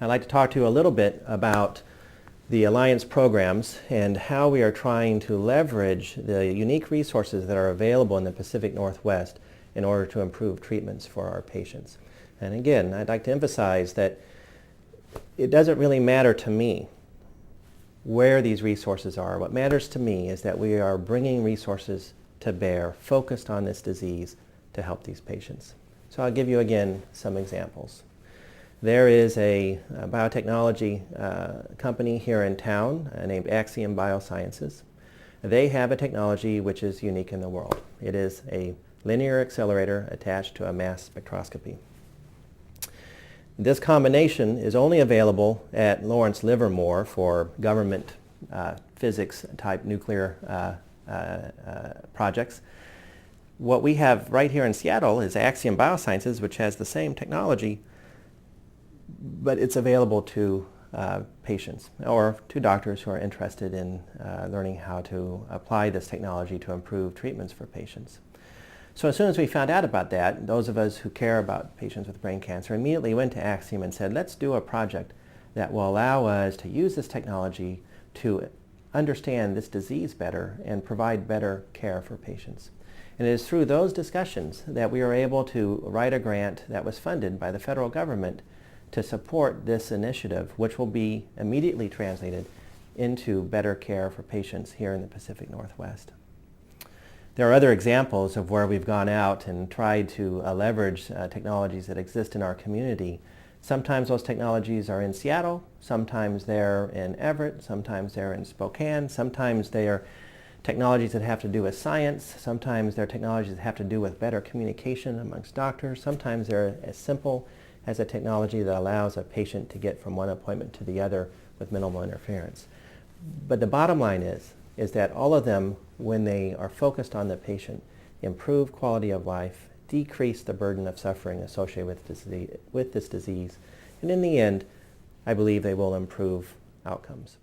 I'd like to talk to you a little bit about the Alliance programs and how we are trying to leverage the unique resources that are available in the Pacific Northwest in order to improve treatments for our patients. And again, I'd like to emphasize that it doesn't really matter to me where these resources are. What matters to me is that we are bringing resources to bear focused on this disease to help these patients. So I'll give you again some examples. There is a biotechnology company here in town named Axiom Biosciences. They have a technology which is unique in the world. It is a linear accelerator attached to a mass spectroscopy. This combination is only available at Lawrence Livermore for government physics type nuclear projects. What we have right here in Seattle is Axiom Biosciences, which has the same technology, but it's available to patients or to doctors who are interested in learning how to apply this technology to improve treatments for patients. So as soon as we found out about that, those of us who care about patients with brain cancer immediately went to Axiom and said, let's do a project that will allow us to use this technology to understand this disease better and provide better care for patients. And it is through those discussions that we were able to write a grant that was funded by the federal government to support this initiative, which will be immediately translated into better care for patients here in the Pacific Northwest. There are other examples of where we've gone out and tried to leverage technologies that exist in our community. Sometimes those technologies are in Seattle, sometimes they're in Everett, sometimes they're in Spokane, sometimes they are technologies that have to do with science, sometimes they're technologies that have to do with better communication amongst doctors, sometimes they're as simple as a technology that allows a patient to get from one appointment to the other with minimal interference. But the bottom line is that all of them, when they are focused on the patient, improve quality of life, decrease the burden of suffering associated with this disease, and in the end, I believe they will improve outcomes.